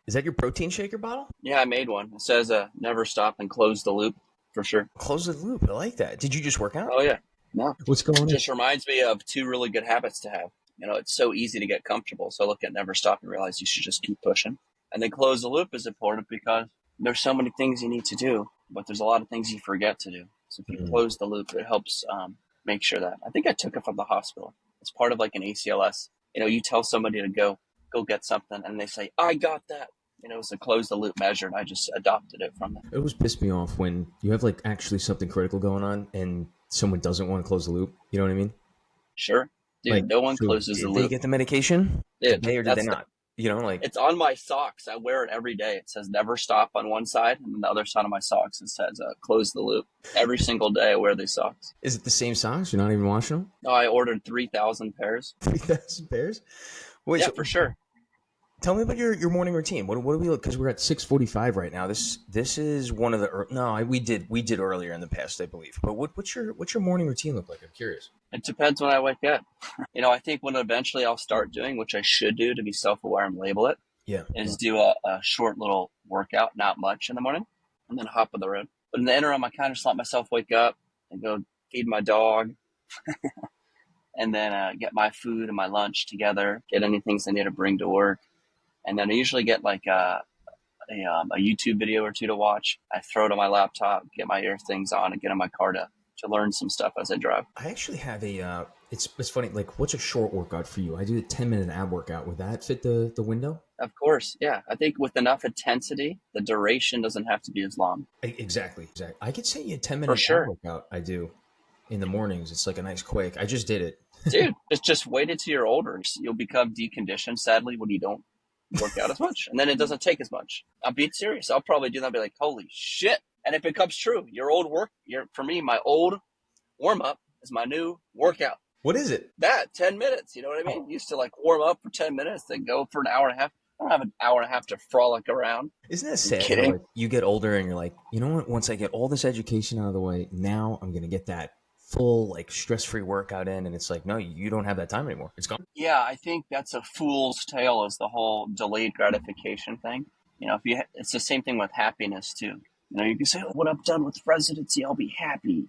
Is that your protein shaker bottle? Yeah, I made one. It says never stop and close the loop for sure. Close the loop. I like that. Did you just work out? Oh yeah. No. What's going on? Just reminds me of two really good habits to have. It's so easy to get comfortable. So look at never stop and realize you should just keep pushing. And then close the loop is important because there's so many things you need to do, but there's a lot of things you forget to do. So if you Mm. close the loop, it helps make sure that. I think I took it from the hospital. It's part of like an ACLS. You tell somebody to go get something, and they say, "I got that." It's a close the loop measure, and I just adopted it from it. It always pissed me off when you have like actually something critical going on and someone doesn't want to close the loop. You know what I mean? Sure, Like, dude. No one so closes the did they loop. get the medication? Did Dude, they or did they not? Like, it's on my socks. I wear it every day. It says never stop on one side, and on the other side of my socks it says close the loop. Every single day I wear these socks. is it the same socks? You're not even washing them? No, I ordered 3,000 pairs. 3,000 pairs? Wait, Yeah, so for sure. tell me about your morning routine. What do we look? Because we're at 6:45 right now. This is one of the no, we did earlier in the past, I believe. But what's your morning routine look like? I'm curious. It depends when I wake up. I think when eventually I'll start doing, which I should do to be self-aware and label it, Yeah. is do a short little workout, not much in the morning, and then hop on the road. But in the interim, I kind of just let myself wake up and go feed my dog, and then get my food and my lunch together, get any things I need to bring to work. And then I usually get like a YouTube video or two to watch. I throw it on my laptop, get my ear things on, and get in my car to learn some stuff as I drive. I actually have a. It's funny. Like, what's a short workout for you? I do a 10-minute ab workout. Would that fit the window? Of course, yeah. I think with enough intensity, the duration doesn't have to be as long. Exactly. I could say a 10-minute For ab sure. workout. I do in the mornings. It's like a nice quick. I just did it. Dude, just wait until you're older. You'll become deconditioned, sadly, when you don't work out as much. And then it doesn't take as much. I'm being serious. I'll probably do that and be like, holy shit. And it becomes true. For me, my old warm-up is my new workout. What is it? That 10 minutes, you know what I mean? Used to like warm up for 10 minutes, then go for an hour and a half. I don't have an hour and a half to frolic around. Isn't that sad? Kidding? Like, you get older and you're like, you know what? Once I get all this education out of the way, now I'm gonna get that full like stress-free workout in, and it's like, no, you don't have that time anymore. It's gone. Yeah, I think that's a fool's tale, is the whole delayed gratification thing. It's the same thing with happiness too. You can say, oh, when I'm done with residency, I'll be happy.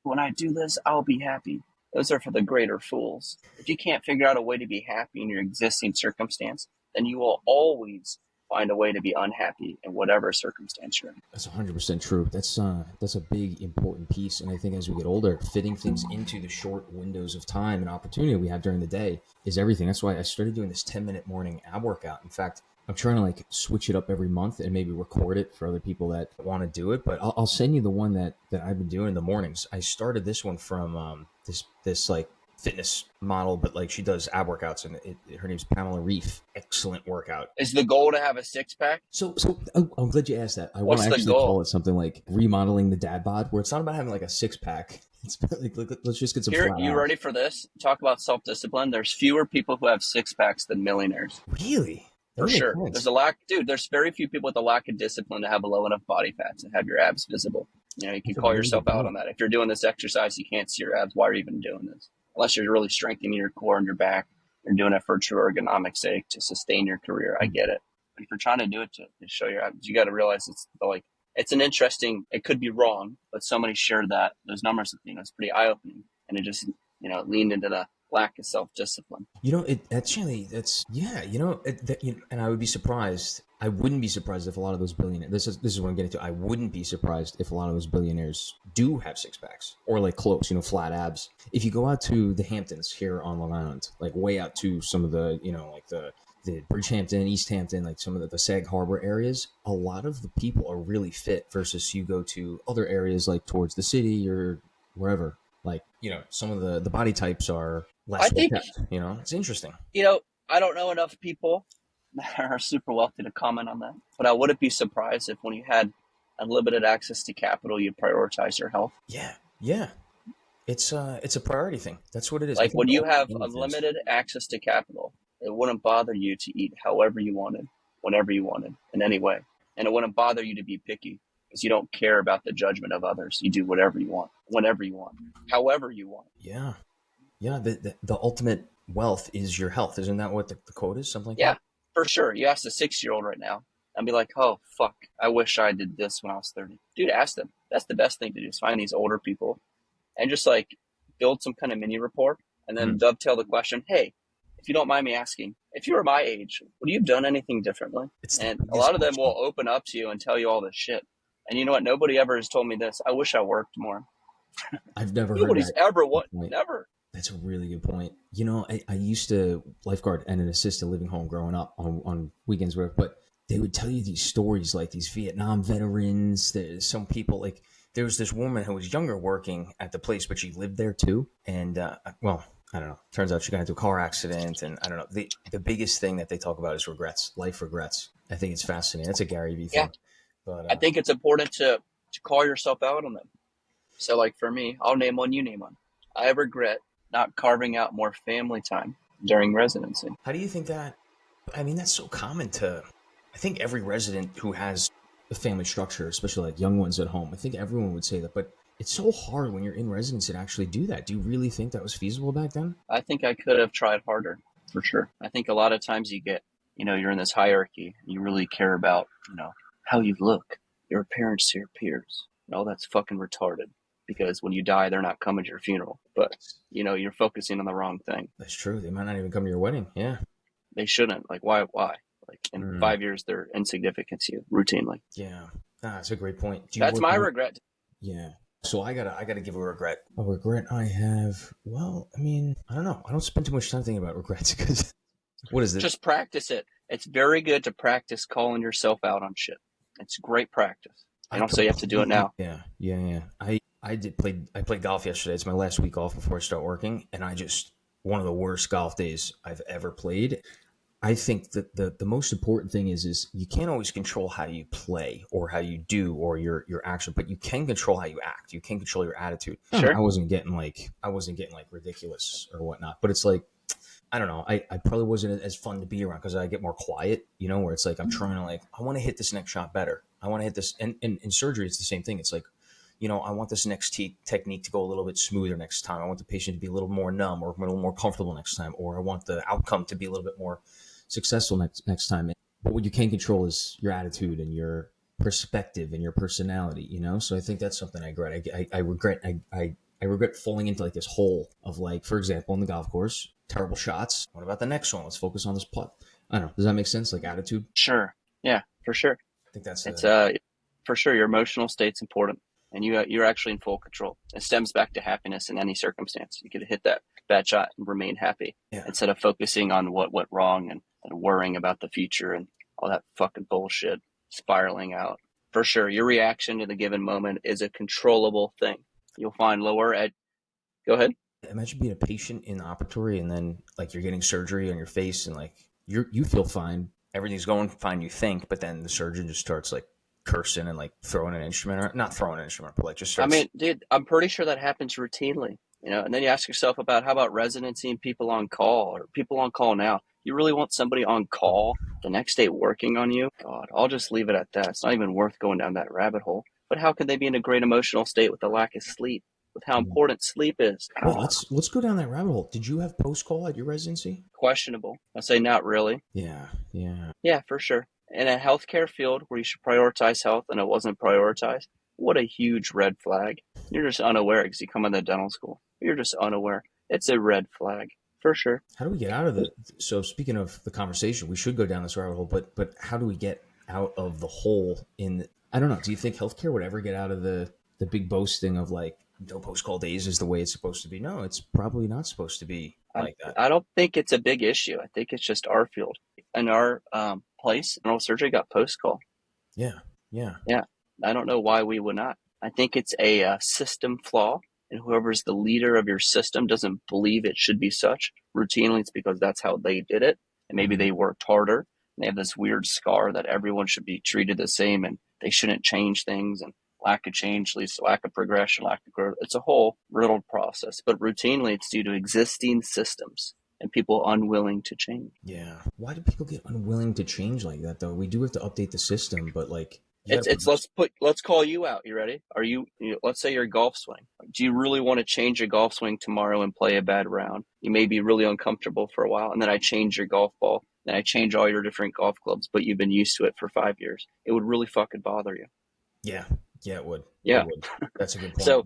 When I do this, I'll be happy. Those are for the greater fools. If you can't figure out a way to be happy in your existing circumstance, then you will always find a way to be unhappy in whatever circumstance you're in. That's 100% true. That's a big important piece, and I think as we get older, fitting things into the short windows of time and opportunity we have during the day is everything. That's why I started doing this 10-minute morning ab workout. In fact, I'm trying to like switch it up every month and maybe record it for other people that want to do it. But I'll send you the one that I've been doing in the mornings. I started this one from this like fitness model, but like she does ab workouts, and her name's Pamela Reif. Excellent workout. Is the goal to have a six-pack? So I'm glad you asked that. I want What's to the actually goal? call it something like remodeling the dad bod, where it's not about having like a six-pack. It's like, let's just get some Here, flat you abs. ready for this? Talk about self-discipline. There's fewer people who have six-packs than millionaires. Really? That For makes sure. sense. There's a lack, dude, there's very few people with a lack of discipline to have a low enough body fat to have your abs visible. You can That's a call really yourself good out point. on that. If you're doing this exercise, you can't see your abs. Why are you even doing this? Unless you're really strengthening your core and your back. You're doing it for true ergonomic sake to sustain your career. I get it. But if you're trying to do it to show your abs, you got to realize it's an interesting, it could be wrong, but somebody shared those numbers with me. It's pretty eye-opening. And it just, leaned into the lack of self-discipline. And I would be surprised. I wouldn't be surprised if a lot of those billionaires. This is what I'm getting to. I wouldn't be surprised if a lot of those billionaires do have six packs or like close, flat abs. If you go out to the Hamptons here on Long Island, like way out to some of the, like the Bridgehampton, East Hampton, like some of the Sag Harbor areas, a lot of the people are really fit versus you go to other areas like towards the city or wherever. Like, some of the body types are less I think, kept. It's interesting. I don't know enough people that are super wealthy to comment on that, but I wouldn't be surprised if when you had unlimited access to capital, you prioritize your health. Yeah. It's a priority thing. That's what it is. Like when you have unlimited access to capital, it wouldn't bother you to eat however you wanted, whenever you wanted, in any way. And it wouldn't bother you to be picky because you don't care about the judgment of others. You do whatever you want, whenever you want, however you want. Yeah. The ultimate wealth is your health. Isn't that what the quote is? Something like Yeah. that? For sure. You ask a 6-year-old right now, I'd be like, oh, fuck, I wish I did this when I was 30. Dude, ask them. That's the best thing to do is find these older people and just like build some kind of mini rapport and then dovetail the question, hey, if you don't mind me asking, if you were my age, would you have done anything differently? It's the And a biggest lot of them question. will open up to you and tell you all this shit. And you know what? Nobody ever has told me this. I wish I worked more. I've never heard Nobody's that ever what? point. Never. That's a really good point. You know, I used to lifeguard and an assisted living home growing up on weekends, but they would tell you these stories like these Vietnam veterans. There's some people like there was this woman who was younger working at the place, but she lived there too. And well, I don't know. Turns out she got into a car accident, and I don't know. The biggest thing that they talk about is regrets, life regrets. I think it's fascinating. That's a Gary Vee Yeah. thing. But I think it's important to call yourself out on them. So, like for me, I'll name one, you name one. I regret not carving out more family time during residency. how do you think that? I mean, that's so common to. I think every resident who has a family structure, especially like young ones at home, I think everyone would say that. But it's so hard when you're in residency to actually do that. Do you really think that was feasible back then? I think I could have tried harder, for sure. I think a lot of times you get, you're in this hierarchy. You really care about, how you look, your appearance to your peers. No, that's fucking retarded. Because when you die, they're not coming to your funeral. But, you're focusing on the wrong thing. That's true. They might not even come to your wedding. Yeah. They shouldn't. Like, why? Like, in 5 years, they're insignificant to you, routinely. Yeah. That's a great point. That's my regret. Yeah. So I gotta give a regret. A regret I have. Well, I mean, I don't know. I don't spend too much time thinking about regrets because what is this? Just practice it. It's very good to practice calling yourself out on shit. It's great practice. I don't say you have to do it now. Yeah. I played golf yesterday. It's my last week off before I start working, and one of the worst golf days I've ever played. I think that the most important thing is you can't always control how you play or how you do or your action, but you can control how you act. You can control your attitude. Sure. I wasn't getting like ridiculous or whatnot, but it's like I don't know. I probably wasn't as fun to be around because I get more quiet, where it's like I'm trying to I want to hit this next shot better. I want to hit this. And in surgery, it's the same thing. It's like, I want this next technique to go a little bit smoother next time. I want the patient to be a little more numb or a little more comfortable next time, or I want the outcome to be a little bit more successful next time. But what you can control is your attitude and your perspective and your personality, So I think that's something I regret. I regret. I regret falling into like this hole of like, for example, in the golf course, terrible shots. What about the next one? Let's focus on this putt. I don't know. Does that make sense? Like attitude? Sure. Yeah, for sure. I think that's it's for sure. Your emotional state's important, and you're actually in full control. It stems back to happiness in any circumstance. You could hit that bad shot and remain happy instead of focusing on what went wrong and worrying about the future and all that fucking bullshit spiraling out. For sure, your reaction to the given moment is a controllable thing. You'll find lower at. Go ahead. Imagine being a patient in the operatory and then like you're getting surgery on your face and like you feel fine, everything's going fine, you think, but then the surgeon just starts like cursing and like throwing an instrument, or not throwing an instrument, but like just starts. I mean, dude, I'm pretty sure that happens routinely, and then you ask yourself about how about residency and people on call or people on call now. You really want somebody on call the next day working on you? God, I'll just leave it at that. It's not even worth going down that rabbit hole. But how could they be in a great emotional state with the lack of sleep? With how important sleep is. Well, let's go down that rabbit hole. Did you have post call at your residency? Questionable. I say not really. Yeah, for sure. In a healthcare field where you should prioritize health and it wasn't prioritized, what a huge red flag. You're just unaware because you come in the dental school. You're just unaware. It's a red flag for sure. How do we get out of it? So speaking of the conversation, we should go down this rabbit hole, but how do we get out of the hole I don't know. Do you think healthcare would ever get out of the big boasting of like, no post-call days is the way it's supposed to be? No, it's probably not supposed to be like that. I don't think it's a big issue. I think it's just our field. In our place, general surgery got post-call. Yeah. I don't know why we would not. I think it's a system flaw, and whoever's the leader of your system doesn't believe it should be such. Routinely, it's because that's how they did it, and maybe they worked harder, and they have this weird scar that everyone should be treated the same, and they shouldn't change things, and lack of change leads to lack of progression, lack of growth. It's a whole riddled process, but routinely it's due to existing systems and people unwilling to change. Yeah. Why do people get unwilling to change like that though? We do have to update the system, but like let's call you out. You ready? Are you let's say you're a golf swing. Do you really want to change your golf swing tomorrow and play a bad round? You may be really uncomfortable for a while, and then I change your golf ball then I change all your different golf clubs, but you've been used to it for 5 years. It would really fucking bother you. Yeah. Yeah, it would. Yeah. It would. That's a good point. So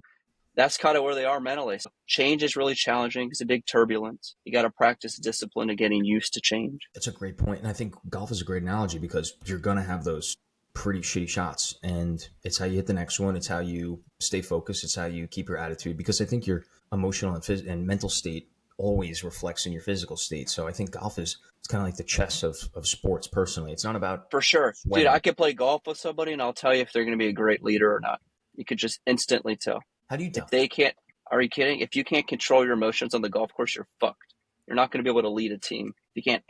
that's kind of where they are mentally. So change is really challenging. It's a big turbulence. You got to practice discipline of getting used to change. That's a great point. And I think golf is a great analogy because you're going to have those pretty shitty shots. And it's how you hit the next one. It's how you stay focused. It's how you keep your attitude. Because I think your emotional and mental state always reflects in your physical state. So I think golf is it's kind of like the chess of sports personally. It's not about... For sure. sweating. Dude, I could play golf with somebody and I'll tell you if they're going to be a great leader or not. You could just instantly tell. How do you tell? If they can't, are you kidding? If you can't control your emotions on the golf course, you're fucked. You're not going to be able to lead a team. You can't.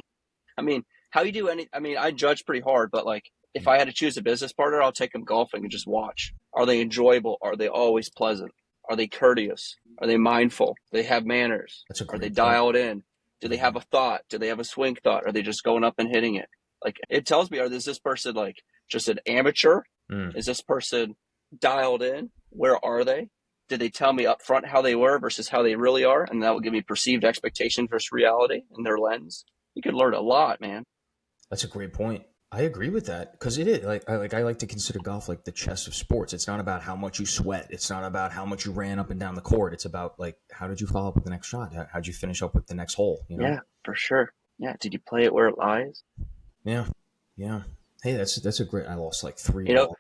I mean, how you do any, I mean, I judge pretty hard, but like if I had to choose a business partner, I'll take them golfing and just watch. Are they enjoyable? Are they always pleasant? Are they courteous? Are they mindful? Do they have manners? That's a Are great they point. dialed in? Do they have a thought? Do they have a swing thought? Are they just going up and hitting it? Like it tells me, is this person like just an amateur? Is this person dialed in? Where are they? Did they tell me up front how they were versus how they really are? And that will give me perceived expectation versus reality in their lens. You can learn a lot, man. That's a great point. I agree with that because it is I like to consider golf like the chess of sports. It's not about how much you sweat. It's not about how much you ran up and down the court. It's about like how did you follow up with the next shot? How'd you finish up with the next hole? You know? Yeah, for sure. Yeah, did you play it where it lies? Yeah, yeah. Hey, that's a great. I lost like 3. You know,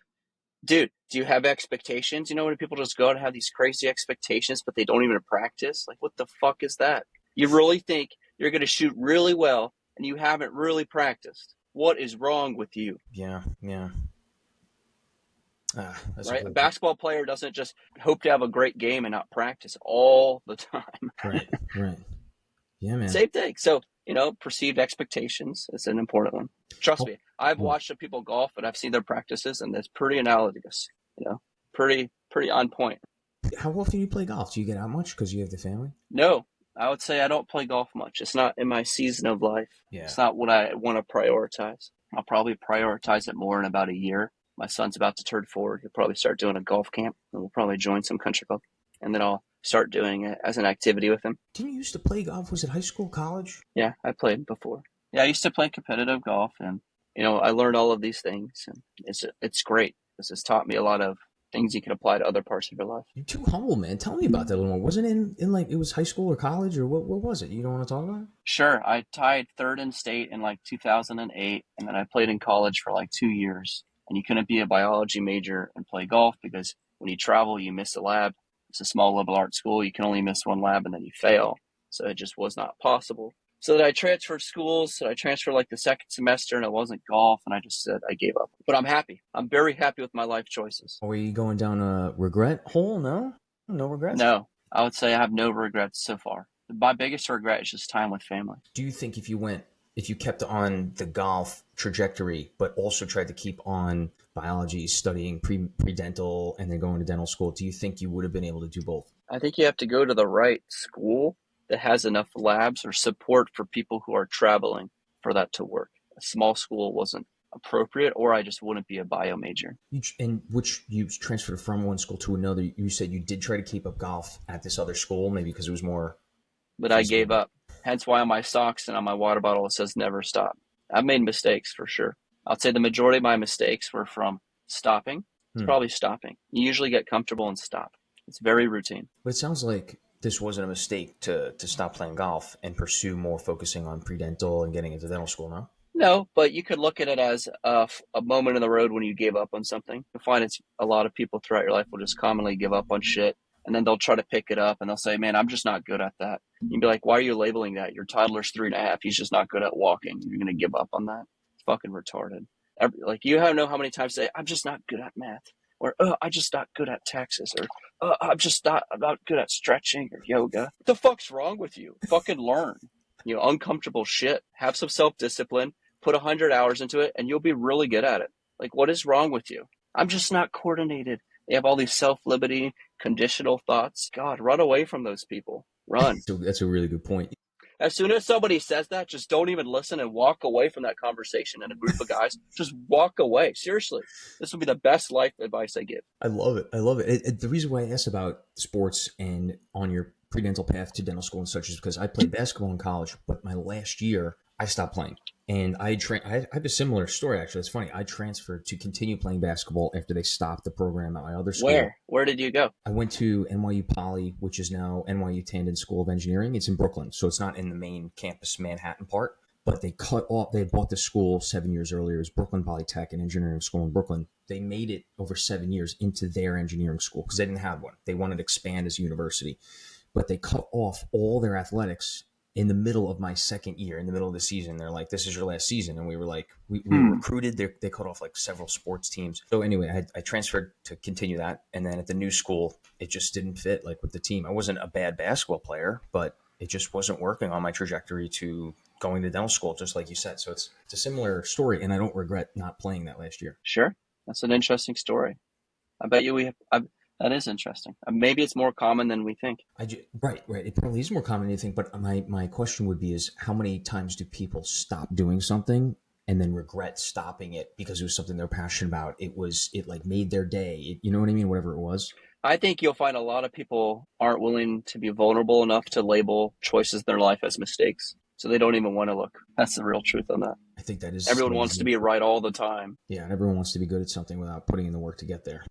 dude, do you have expectations? You know, when people just go out and have these crazy expectations, but they don't even practice? Like, what the fuck is that? You really think you're going to shoot really well and you haven't really practiced? What is wrong with you? Yeah, yeah. Right? A basketball player doesn't just hope to have a great game and not practice all the time. Right, right. Yeah, man. Same thing. So, you know, perceived expectations is an important one. Trust me, I've watched the people golf and I've seen their practices and it's pretty analogous, you know, pretty on point. How often do you play golf? Do you get out much because you have the family? No, I would say I don't play golf much. It's not in my season of life. Yeah. It's not what I want to prioritize. I'll probably prioritize it more in about a year. My son's about to turn 4. He'll probably start doing a golf camp and we'll probably join some country club. And then I'll start doing it as an activity with him. Didn't you used to play golf? Was it high school, college? Yeah, I played before. Yeah, I used to play competitive golf and, you know, I learned all of these things and it's great. This has taught me a lot of things you can apply to other parts of your life. You're too humble, man. Tell me about that a little more. Wasn't it in like it was high school or college or what was it? You don't want to talk about it? Sure. I tied 3rd in state in like 2008 and then I played in college for like 2 years. And you couldn't be a biology major and play golf because when you travel, you miss a lab. It's a small liberal arts school. You can only miss one lab and then you fail. So it just was not possible. So that I transferred schools. So I transferred like the second semester and it wasn't golf. And I just said I gave up. But I'm happy. I'm very happy with my life choices. Are you going down a regret hole? No? No regrets? No. I would say I have no regrets so far. My biggest regret is just time with family. Do you think if you kept on the golf trajectory, but also tried to keep on biology, studying pre-dental, and then going to dental school, do you think you would have been able to do both? I think you have to go to the right school that has enough labs or support for people who are traveling for that to work. A small school wasn't appropriate, or I just wouldn't be a bio major. And which you transferred from one school to another. You said you did try to keep up golf at this other school, maybe because it was more... But I gave up. Hence why on my socks and on my water bottle it says never stop. I've made mistakes for sure. I'd say the majority of my mistakes were from stopping. It's probably stopping. You usually get comfortable and stop. It's very routine. But it sounds like this wasn't a mistake to stop playing golf and pursue more focusing on pre-dental and getting into dental school, no? No, but you could look at it as a moment in the road when you gave up on something. You'll find it's a lot of people throughout your life will just commonly give up on shit. And then they'll try to pick it up and they'll say, man, I'm just not good at that. You'd be like, why are you labeling that? Your toddler's 3.5. He's just not good at walking. You're going to give up on that? It's fucking retarded. Like, you don't know how many times say, I'm just not good at math. Or, I'm just not good at taxes. Or, I'm not good at stretching or yoga. What the fuck's wrong with you? Fucking learn. You know, uncomfortable shit. Have some self-discipline. Put 100 hours into it and you'll be really good at it. Like, what is wrong with you? I'm just not coordinated. They have all these self-limiting, conditional thoughts. God, run away from those people. Run. That's a really good point. As soon as somebody says that, just don't even listen and walk away from that conversation in a group of guys. Just walk away. Seriously. This will be the best life advice I give. I love it. I love it. The reason why I asked about sports and on your pre-dental path to dental school and such is because I played basketball in college, but my last year, I stopped playing. And I have a similar story, actually. It's funny. I transferred to continue playing basketball after they stopped the program at my other school. Where did you go? I went to NYU Poly, which is now NYU Tandon School of Engineering. It's in Brooklyn, so it's not in the main campus Manhattan part. But they cut off. They bought the school 7 years earlier. It was Brooklyn Polytech, an engineering school in Brooklyn. They made it over 7 years into their engineering school because they didn't have one. They wanted to expand as a university, but they cut off all their athletics in the middle of my second year, in the middle of the season. They're like, this is your last season. And we were like, we were recruited. They cut off like several sports teams. So anyway, I transferred to continue that. And then at the new school, it just didn't fit like with the team. I wasn't a bad basketball player, but it just wasn't working on my trajectory to going to dental school, just like you said. So it's a similar story. And I don't regret not playing that last year. Sure. That's an interesting story. I bet you that is interesting. Maybe it's more common than we think. Right. It probably is more common than you think. But my question would be is how many times do people stop doing something and then regret stopping it because it was something they're passionate about? It like made their day. You know what I mean? Whatever it was. I think you'll find a lot of people aren't willing to be vulnerable enough to label choices in their life as mistakes. So they don't even want to look. That's the real truth on that. I think that is. Everyone wants to be right all the time. Yeah. And everyone wants to be good at something without putting in the work to get there.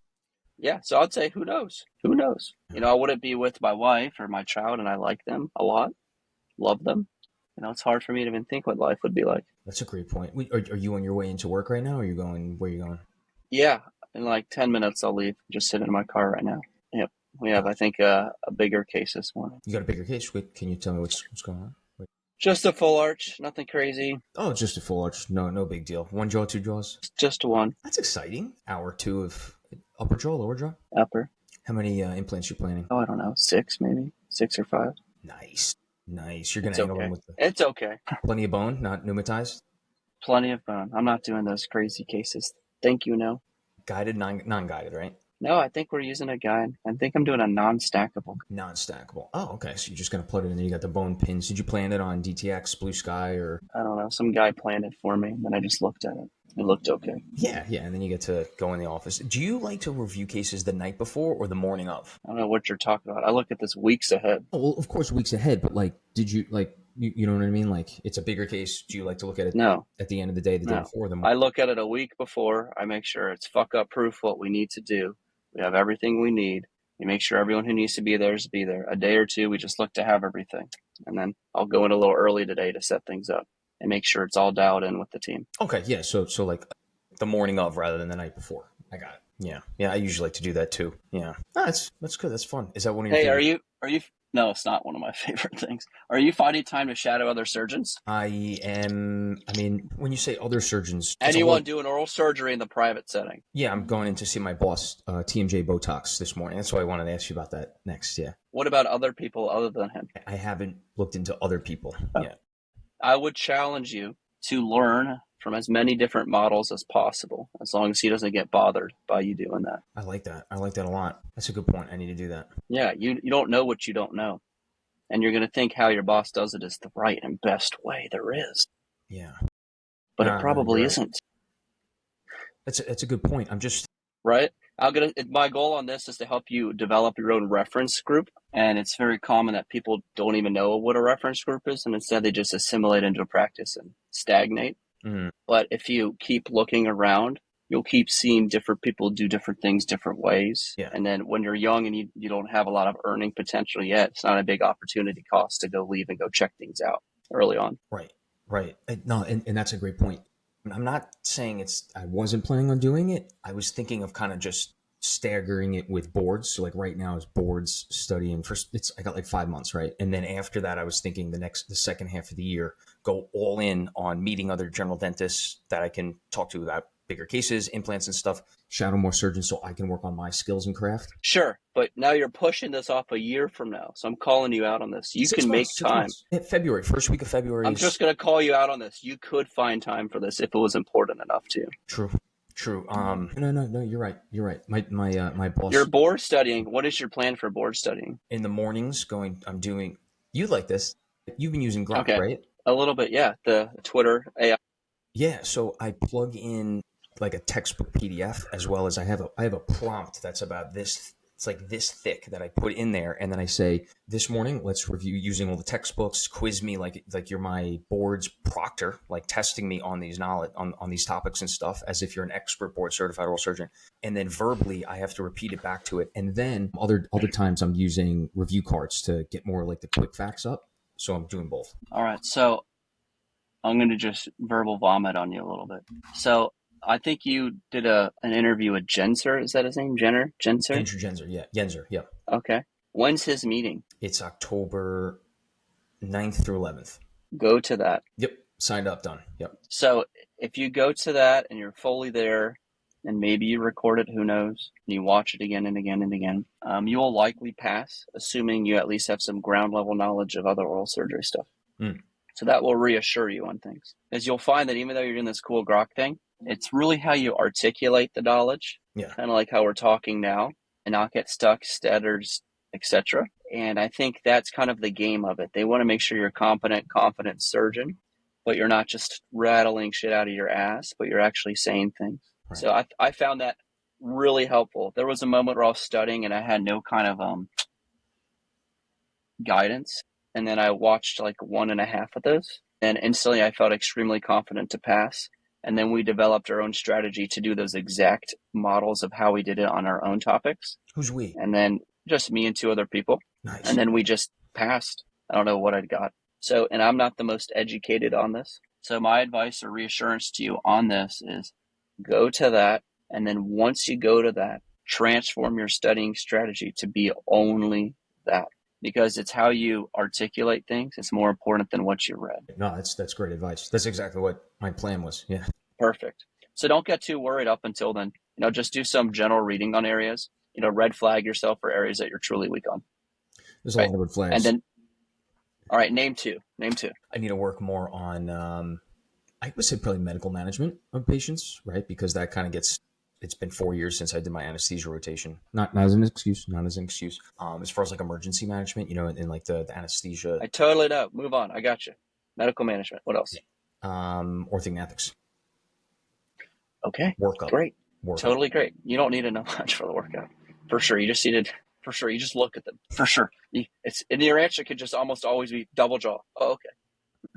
Yeah, so I'd say, who knows? Who knows? You know, I wouldn't be with my wife or my child, and I like them a lot, love them. You know, it's hard for me to even think what life would be like. That's a great point. Are you on your way into work right now, or are you going? Where are you going? Yeah, in like 10 minutes I'll leave. Just sitting in my car right now. Yep, we have, I think, a bigger case this morning. You got a bigger case? Wait, can you tell me what's going on? Wait. Just a full arch, nothing crazy. Oh, just a full arch. No big deal. One jaw, two jaws? Just one. That's exciting. Hour two of upper jaw, lower jaw? Upper. How many implants you planning? Oh, I don't know. 6 maybe. 6 or 5. Nice. You're going to hang over with It's okay. Plenty of bone, not pneumatized? Plenty of bone. I'm not doing those crazy cases. Thank you, no. Guided, non-guided, right? No, I think we're using a guide. I think I'm doing a non-stackable. Non-stackable. Oh, okay. So you're just going to put it in there. You got the bone pins. Did you plan it on DTX, Blue Sky, or? I don't know. Some guy planned it for me, and then I just looked at it. It looked okay. Yeah. And then you get to go in the office. Do you like to review cases the night before or the morning of? I don't know what you're talking about. I look at this weeks ahead. Oh, well, of course, weeks ahead. But like, did you like? You know what I mean? Like, it's a bigger case. Do you like to look at it? No. At the end of the day, the day before them? I look at it a week before. I make sure it's fuck-up proof what we need to do. We have everything we need. We make sure everyone who needs to be there is be there. A day or two, we just look to have everything. And then I'll go in a little early today to set things up and make sure it's all dialed in with the team. Okay, yeah. So like the morning of rather than the night before. I got it. Yeah. I usually like to do that too. Yeah. Oh, that's good. That's fun. Is that one of your favorite? Are you? No, it's not one of my favorite things. Are you finding time to shadow other surgeons? I am. I mean, when you say other surgeons, anyone doing oral surgery in the private setting? Yeah, I'm going in to see my boss, TMJ Botox, this morning. That's why I wanted to ask you about that next. Yeah. What about other people other than him? I haven't looked into other people yet. I would challenge you to learn from as many different models as possible, as long as he doesn't get bothered by you doing that. I like that. I like that a lot. That's a good point. I need to do that. Yeah, you don't know what you don't know. And you're going to think how your boss does it is the right and best way there is. Yeah. But it probably isn't. That's a good point. I'm just... Right? My goal on this is to help you develop your own reference group. And it's very common that people don't even know what a reference group is. And instead they just assimilate into a practice and stagnate. Mm. But if you keep looking around, you'll keep seeing different people do different things different ways. Yeah. And then when you're young and you don't have a lot of earning potential yet, it's not a big opportunity cost to go leave and go check things out early on. Right. No, and that's a great point. I'm not saying I wasn't planning on doing it. I was thinking of kind of just staggering it with boards. So like right now is boards studying I got like 5 months, right? And then after that, I was thinking the second half of the year, go all in on meeting other general dentists that I can talk to about bigger cases, implants and stuff, shadow more surgeons so I can work on my skills and craft. Sure. But now you're pushing this off a year from now. So I'm calling you out on this. You can make time. February, first week of February. I'm just going to call you out on this. You could find time for this if it was important enough to. True. No, you're right. My boss. You're board studying. What is your plan for board studying? In the mornings I'm doing, you like this. You've been using Grok, right? A little bit. Yeah. The Twitter AI. Yeah. So I plug in like a textbook PDF as well as I have a prompt that's about this It's like this thick that I put in there, and then I say, this morning, let's review using all the textbooks, quiz me like you're my board's proctor, like testing me on these knowledge on these topics and stuff, as if you're an expert board certified oral surgeon. And then verbally, I have to repeat it back to it. And then other times, I'm using review cards to get more like the quick facts up. So I'm doing both. All right. So I'm going to just verbal vomit on you a little bit. So I think you did an interview with Genser. Is that his name? Genser? Andrew Genser, yeah. Genser, yeah. Okay. When's his meeting? It's October 9th through 11th. Go to that. Yep. Signed up, done. Yep. So if you go to that and you're fully there, and maybe you record it, who knows, and you watch it again and again and again, you will likely pass, assuming you at least have some ground level knowledge of other oral surgery stuff. So that will reassure you on things. Because you'll find that even though you're doing this cool grok thing, it's really how you articulate the knowledge, kind of like how we're talking now, and not get stuck, stutters, etc. And I think that's kind of the game of it. They want to make sure you're a confident surgeon, but you're not just rattling shit out of your ass, but you're actually saying things. Right. So I found that really helpful. There was a moment where I was studying and I had no kind of guidance. And then I watched like 1.5 of those. And instantly I felt extremely confident to pass. And then we developed our own strategy to do those exact models of how we did it on our own topics. Who's we? And then just me and 2 other people. Nice. And then we just passed. I don't know what I'd got. So, and I'm not the most educated on this. So my advice or reassurance to you on this is go to that. And then once you go to that, transform your studying strategy to be only that. Because it's how you articulate things. It's more important than what you read. No, that's great advice. That's exactly what my plan was. Yeah. Perfect. So don't get too worried up until then. Just do some general reading on areas. Red flag yourself for areas that you're truly weak on. There's a lot of red flags. And then, all right, name two. I need to work more on, I would say probably medical management of patients, right? Because that kind of gets, it's been 4 years since I did my anesthesia rotation. Not as an excuse. As far as like emergency management, and like the anesthesia. I totally know. Move on. I got you. Medical management. What else? Orthognathics. Okay. Workup. Great. Workup. Totally great. You don't need to know much for the workout. For sure. You just needed, you just look at them. For sure. And your answer could just almost always be double jaw. Oh, okay.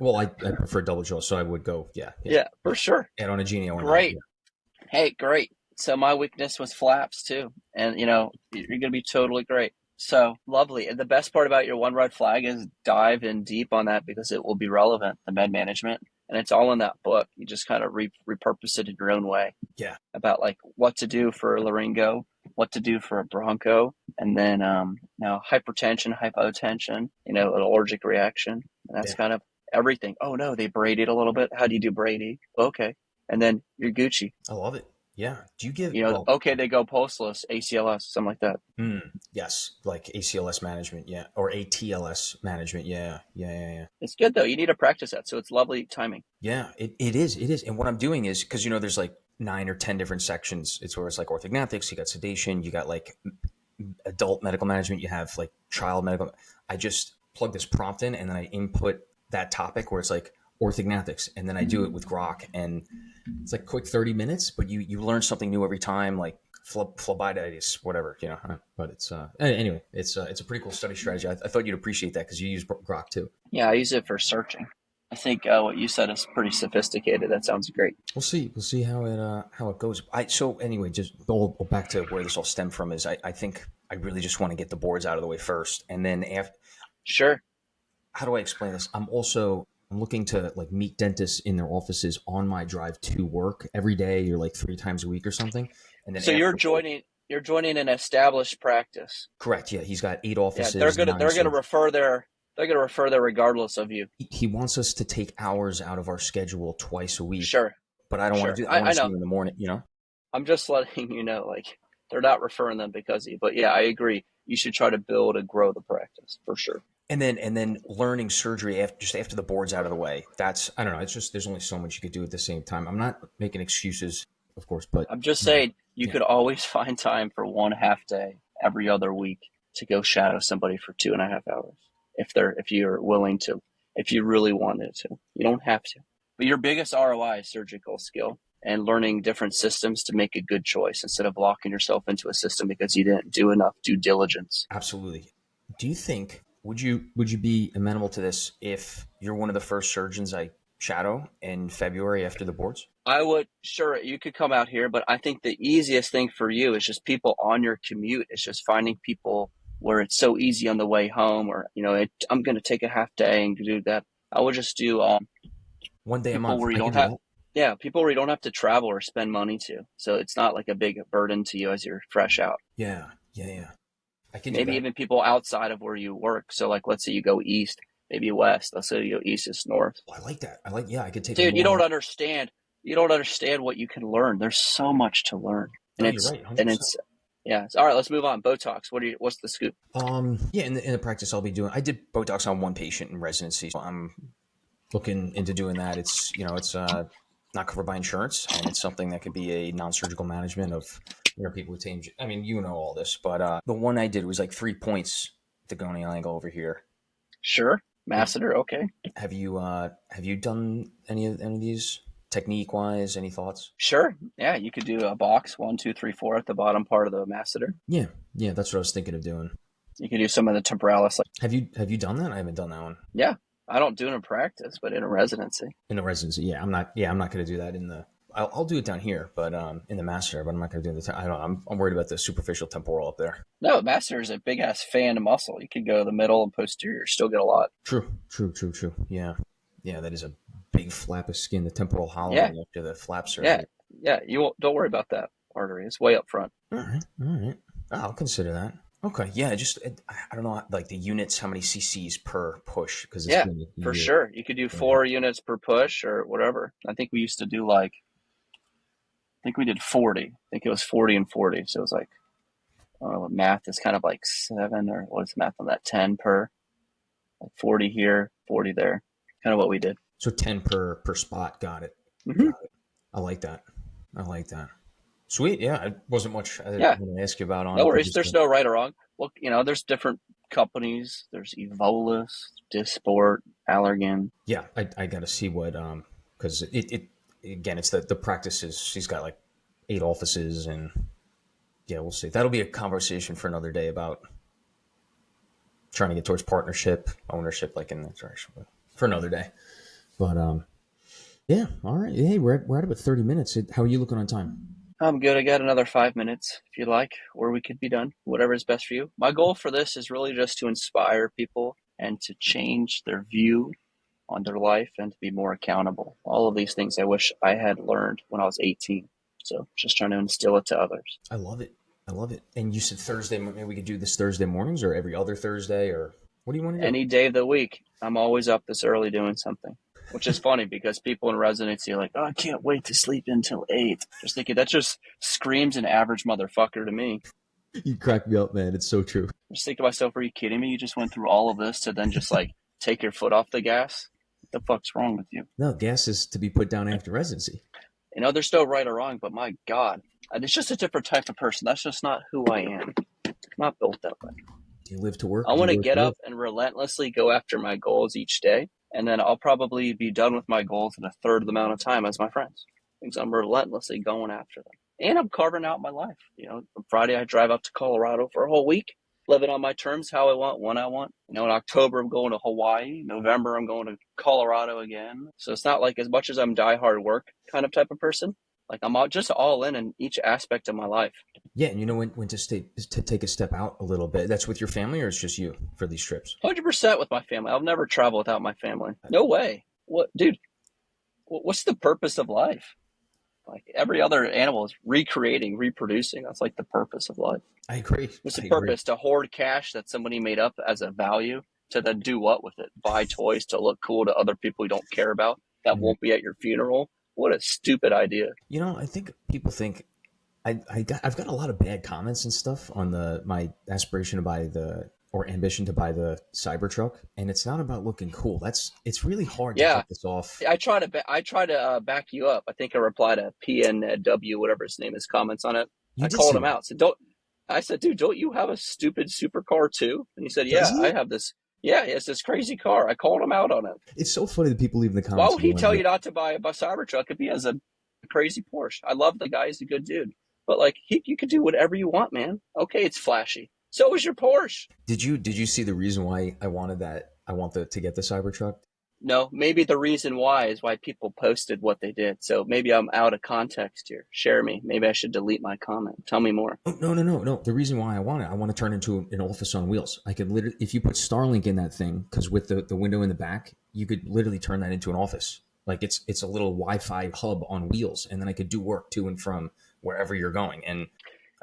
Well, I prefer double jaw, so I would go, yeah. Yeah, for sure. And on a genio. Great. Yeah. Hey, great. So my weakness was flaps too. And, you're going to be totally great. So lovely. And the best part about your one red flag is dive in deep on that because it will be relevant, the med management. And it's all in that book. You just kind of repurpose it in your own way. Yeah. About like what to do for a laryngo, what to do for a broncho, and then now hypertension, hypotension, an allergic reaction. And that's kind of everything. Oh no, they braided a little bit. How do you do Brady? Okay. And then you're Gucci. I love it. Yeah. Do you give okay, they go pulseless, ACLS, something like that. Yes, like ACLS management, yeah, or ATLS management, yeah. It's good though. You need to practice that, so it's lovely timing. Yeah, it is. And what I'm doing is because there's like 9 or 10 different sections. It's where it's like orthognathics, you got sedation, you got like adult medical management, you have like child medical. I just plug this prompt in and then I input that topic where it's like orthognathics, and then I do it with grok, and it's like quick 30 minutes, but you learn something new every time, like phlebitis, whatever, but it's anyway, it's a pretty cool study strategy. I thought you'd appreciate that because you use grok too. Yeah, I use it for searching. I think what you said is pretty sophisticated. That sounds great. We'll see how it goes. So anyway, just go back to where this all stemmed from is I think I really just want to get the boards out of the way first, and then after. Sure. How do I explain this? I'm looking to like meet dentists in their offices on my drive to work every day, or like 3 times a week or something. And then you're joining an established practice. Correct. Yeah, he's got 8 offices. Yeah, they're gonna refer there regardless of you. He wants us to take hours out of our schedule twice a week. Sure. But I don't want to do that. I want to see you in the morning. I'm just letting you know, like they're not referring them because of you. But yeah, I agree. You should try to build and grow the practice for sure. And then learning surgery after the board's out of the way. That's, I don't know. It's just, there's only so much you could do at the same time. I'm not making excuses, of course, but I'm just saying you could always find time for 1/2 day every other week to go shadow somebody for 2.5 hours. If you're willing to, if you really wanted to, you don't have to. But your biggest ROI is surgical skill. and learning different systems to make a good choice instead of locking yourself into a system because you didn't do enough due diligence. Absolutely. Do you think would you be amenable to this if you're one of the first surgeons I shadow in February after the boards? I would, sure, you could come out here, but I think the easiest thing for you is just people on your commute. It's just finding people where it's so easy on the way home, or, I'm going to take a half day and do that. I would just do 1 day a people month. where you I could don't do have, that. yeah, people where you don't have to travel or spend money to. So it's not like a big burden to you as you're fresh out. Yeah. Yeah. Yeah. I can do Maybe that. even people outside of where you work. So like, let's say you go east, maybe west. Let's say you go east is north. Oh, I like that. Yeah, I could take a Dude, morning. you don't understand what you can learn. There's so much to learn. No, And you're right. and 100%. it's, yeah. All right, let's move on. Botox. What's the scoop? Yeah, in the practice I'll be doing, I did Botox on one patient in residency. So I'm looking into doing that. It's not covered by insurance, and it's something that could be a non-surgical management of people with tame. I mean, you know all this, but the one I did was like 3 points diagonal angle over here. Sure. Masseter. Okay. Have you done any of these technique wise? Any thoughts? Sure. Yeah. You could do a box 1, 2, 3, 4 at the bottom part of the masseter. Yeah, that's what I was thinking of doing. You could do some of the temporalis. Have you done that? I haven't done that one. Yeah. I don't do it in practice, but in a residency. In the residency, yeah, I'm not going to do that in the. I'll do it down here, but in the master, but I'm not going to do the. I don't know. I'm worried about the superficial temporal up there. No, masseter is a big ass fan of muscle. You could go the middle and posterior, still get a lot. True. Yeah, that is a big flap of skin. The temporal hollow after the flaps are. Yeah. Don't worry about that artery. It's way up front. All right. I'll consider that. Okay, yeah, I don't know, like the units, how many cc's per push? Because for sure. You could do 4 units per push or whatever. I think we used to do I think we did 40. I think it was 40 and 40. So it was like, math is kind of like 7 or what's math on that? 10 per, like 40 here, 40 there. Kind of what we did. So 10 per spot. Got it. Mm-hmm. Got it. I like that. Sweet. Yeah, it wasn't much I didn't ask you about on No worries. There's no right or wrong. Well, there's different companies. There's Evolus, Dysport, Allergan. Yeah, I got to see what because it again, it's the practices. She's got like 8 offices, and yeah, we'll see. That'll be a conversation for another day about trying to get towards partnership, ownership, like in that direction. But for another day. But yeah, all right. Hey, we're at about 30 minutes. How are you looking on time? I'm good. I got another 5 minutes if you like, or we could be done. Whatever is best for you. My goal for this is really just to inspire people and to change their view on their life and to be more accountable. All of these things I wish I had learned when I was 18. So just trying to instill it to others. I love it. And you said Thursday. Maybe we could do this Thursday mornings or every other Thursday, or what do you want to do? Any day of the week. I'm always up this early doing something. Which is funny because people in residency are like, oh, I can't wait to sleep until 8. Just thinking that just screams an average motherfucker to me. You crack me up, man. It's so true. I just think to myself, are you kidding me? You just went through all of this to then just take your foot off the gas? What the fuck's wrong with you? No, gas is to be put down after residency. There's no right or wrong, but my God, it's just a different type of person. That's just not who I am. I'm not built that way. You live to work. I want to get up and relentlessly go after my goals each day. And then I'll probably be done with my goals in a third of the amount of time as my friends. Because I'm relentlessly going after them. And I'm carving out my life. On Friday, I drive up to Colorado for a whole week, living on my terms, how I want, when I want. In October, I'm going to Hawaii. November, I'm going to Colorado again. So it's not like as much as I'm die-hard work kind of type of person. Like I'm just all in each aspect of my life. Yeah, and you know when to take a step out a little bit. That's with your family, or it's just you for these trips? 100% with my family. I'll never travel without my family. No way. What, dude? What's the purpose of life? Like every other animal is recreating, reproducing. That's like the purpose of life. I agree. What's the purpose? To hoard cash that somebody made up as a value to then do what with it? Buy toys to look cool to other people you don't care about that won't be at your funeral. What a stupid idea. I think people think I've got a lot of bad comments and stuff on my aspiration to buy ambition to buy the Cybertruck, and it's not about looking cool. It's really hard to cut this off. I try to back you up. I think I replied to PNW, whatever his name is, comments on it. I called him out. I said, dude, don't you have a stupid supercar too? And he said, yeah, I have this. Yeah, it's this crazy car. I called him out on it. It's so funny that people leave in the comments. Why would he tell you not to buy a Cybertruck if he has a a crazy Porsche. I love the guy. He's a good dude. But like, you could do whatever you want, man. Okay, it's flashy. So is your Porsche. Did you see the reason why I wanted that? I want to get the Cybertruck. No, maybe the reason why is why people posted what they did. So maybe I'm out of context here. Share me. Maybe I should delete my comment. Tell me more. Oh, no. The reason why I want it, I want to turn into an office on wheels. I could literally, if you put Starlink in that thing, because with the window in the back, you could literally turn that into an office. Like it's a little Wi-Fi hub on wheels, and then I could do work to and from wherever you're going. And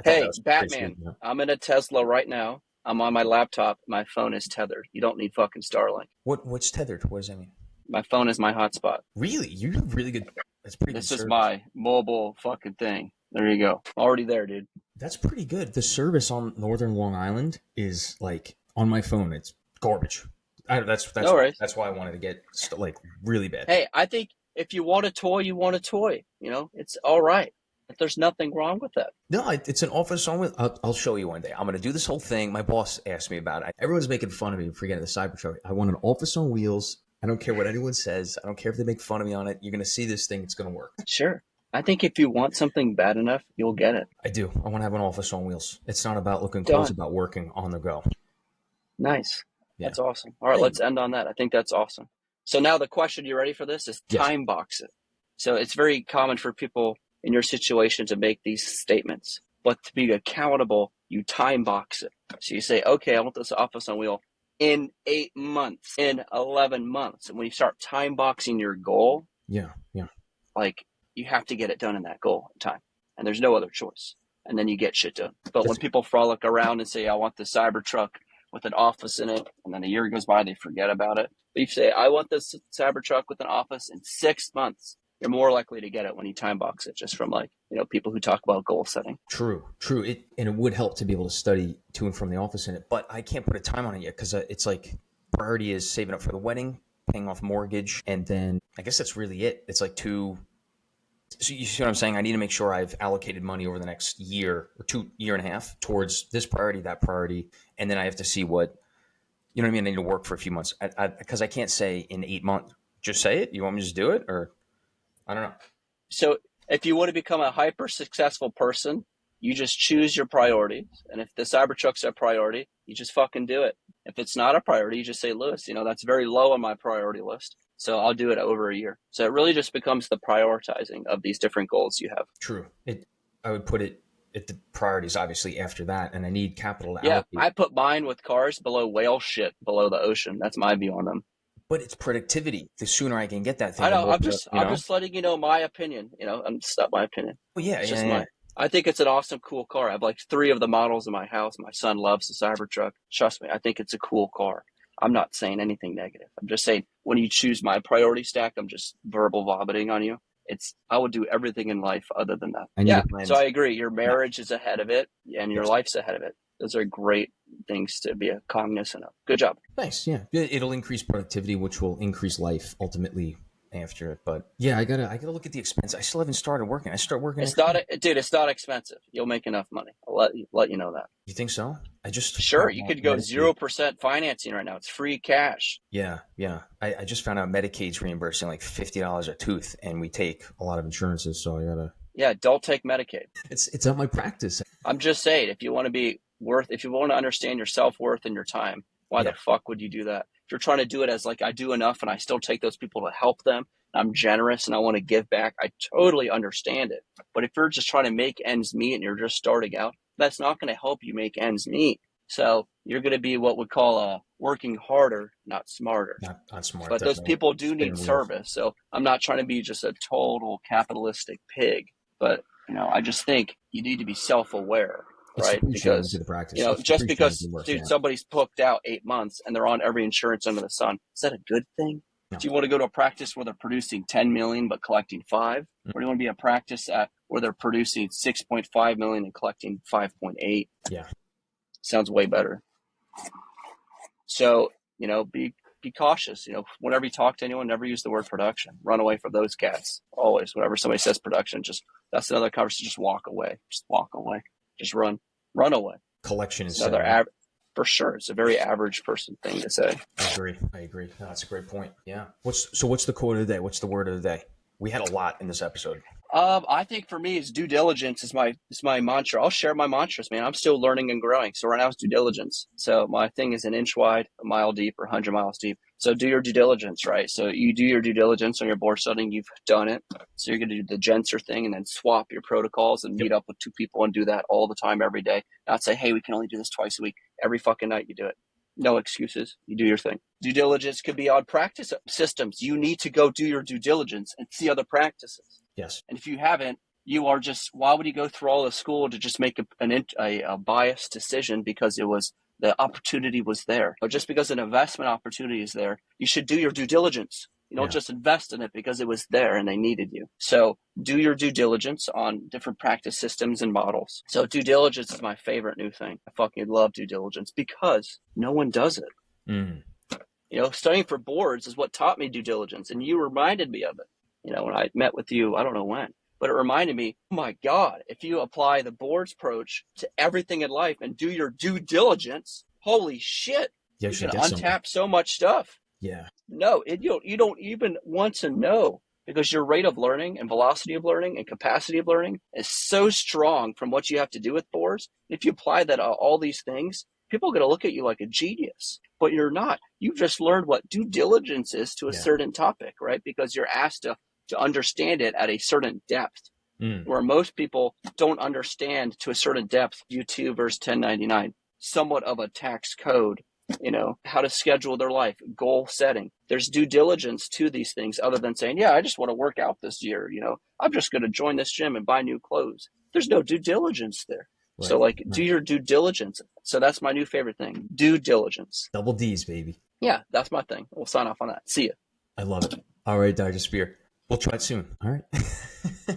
I thought that Hey, was pretty Batman, sweet. You know? I'm in a Tesla right now. I'm on my laptop. My phone is tethered. You don't need fucking Starlink. What's tethered? What does that mean? My phone is my hotspot. Really? You have really good. That's pretty good This is service. my mobile fucking thing. There you go. Already there, dude. That's pretty good. The service on Northern Long Island is like on my phone. It's garbage. That's No worries. that's why I wanted to get like really bad. Hey, I think if you want a toy, you want a toy. You know, it's all right. There's nothing wrong with that. No, it's an office on wheels. I'll show you one day. I'm going to do this whole thing. My boss asked me about it. Everyone's making fun of me for getting the Cybertruck. I want an office on wheels. I don't care what anyone says. I don't care if they make fun of me on it. You're going to see this thing. It's going to work. Sure. I think if you want something bad enough, you'll get it. I do. I want to have an office on wheels. It's not about looking cool. It's about working on the go. Nice. Yeah. That's awesome. All right, let's end on that. I think that's awesome. So now the question, you ready for this, is time box it. So it's very common for people in your situation to make these statements, but to be accountable, you time box it. So you say, okay, I want this office on wheel in 8 months, in 11 months. And when you start time boxing your goal, like you have to get it done in that goal time. And there's no other choice. And then you get shit done. But when people frolic around and say, I want the Cybertruck with an office in it, and then a year goes by, they forget about it. But you say, I want this Cybertruck with an office in 6 months. You're more likely to get it when you time box it, just from like, you know, people who talk about goal setting. True. And it would help to be able to study to and from the office in it, but I can't put a time on it yet because it's like priority is saving up for the wedding, paying off mortgage, and then I guess that's really it. It's like so you see what I'm saying? I need to make sure I've allocated money over the next year or 2 year and a half towards this priority, that priority, and then I have to see what, you know what I mean? I need to work for a few months because I can't say in 8 months. Just say it. You want me to just do it, or I don't know. So if you want to become a hyper successful person, you just choose your priorities. And if the Cybertruck's a priority, you just fucking do it. If it's not a priority, you just say, Lewis, you know, that's very low on my priority list. So I'll do it over a year. So it really just becomes the prioritizing of these different goals you have. True. I would put it at the priorities, obviously, after that. And I need capital to allocate. I put mine with cars below whale shit below the ocean. That's my view on them. But it's productivity. The sooner I can get that thing. I know. I'm just letting you know my opinion. You know, it's not my opinion. Well, yeah, it's just mine. I think it's an awesome, cool car. I have like 3 of the models in my house. My son loves the Cybertruck. Trust me, I think it's a cool car. I'm not saying anything negative. I'm just saying when you choose my priority stack, I'm just verbal vomiting on you. I would do everything in life other than that. So I agree. Your marriage is ahead of it, and your life's ahead of it. Those are great things to be cognizant of. Good job. Thanks. Yeah, it'll increase productivity, which will increase life ultimately after it. But yeah, I gotta look at the expense. I still haven't started working. I start working. It's not expensive. You'll make enough money. I'll let you know that. You think so? Sure. You could go 0% financing right now. It's free cash. Yeah. I just found out Medicaid's reimbursing like $50 a tooth, and we take a lot of insurances, so I gotta. Yeah, don't take Medicaid. It's not my practice. I'm just saying, if you want to understand your self-worth and your time, why the fuck would you do that? If you're trying to do it as like I do enough and I still take those people to help them, and I'm generous and I want to give back, I totally understand it. But if you're just trying to make ends meet and you're just starting out, that's not going to help you make ends meet. So you're going to be what we call working harder, not smarter. Not smart. But those people do need service. So I'm not trying to be just a total capitalistic pig. But, you know, I just think you need to be self-aware, right? Because, you know, just because somebody's booked out 8 months and they're on every insurance under the sun, is that a good thing? No. Do you want to go to a practice where they're producing 10 million but collecting 5? Or do you want to be a practice where they're producing 6.5 million and collecting 5.8? Yeah. Sounds way better. So, you know, be cautious. You know, whenever you talk to anyone, never use the word production. Run away from those cats. Always. Whenever somebody says production, that's another conversation. Just walk away. Just walk away. Just run away. Collection is for sure. It's a very average person thing to say. I agree. No, that's a great point. Yeah. What's the quote of the day? What's the word of the day? We had a lot in this episode. I think for me, is due diligence is my mantra. I'll share my mantras, man. I'm still learning and growing. So right now it's due diligence. So my thing is an inch wide, a mile deep, or 100 miles deep. So do your due diligence, right? So you do your due diligence on your board setting. You've done it. So you're going to do the Gensler thing and then swap your protocols and Yep. meet up with two people and do that all the time, every day. Not say, hey, we can only do this twice a week. Every fucking night you do it. No excuses. You do your thing. Due diligence could be on practice systems. You need to go do your due diligence and see other practices. Yes. And if you haven't, you are just, why would you go through all the school to just make a biased decision because the opportunity was there? Or just because an investment opportunity is there, you should do your due diligence. You don't just invest in it because it was there and they needed you. So do your due diligence on different practice systems and models. So due diligence is my favorite new thing. I fucking love due diligence because no one does it. Mm. Studying for boards is what taught me due diligence, and you reminded me of it. When I met with you, I don't know when, but it reminded me, oh my God, if you apply the boards approach to everything in life and do your due diligence, holy shit, you can untap so much stuff. Yeah. No, you don't even want to know, because your rate of learning and velocity of learning and capacity of learning is so strong from what you have to do with boards. If you apply that all these things, people are going to look at you like a genius, but you're not. You've just learned what due diligence is to a certain topic, right? Because you're asked to understand it at a certain depth, where most people don't understand to a certain depth. U2 verse 1099, somewhat of a tax code, how to schedule their life, goal setting. There's due diligence to these things other than saying, yeah, I just want to work out this year. I'm just going to join this gym and buy new clothes. There's no due diligence there. Right. So do your due diligence. So that's my new favorite thing. Due diligence. Double D's, baby. Yeah, that's my thing. We'll sign off on that. See ya. I love it. All right, Dr. Spear. We'll try it soon. All right.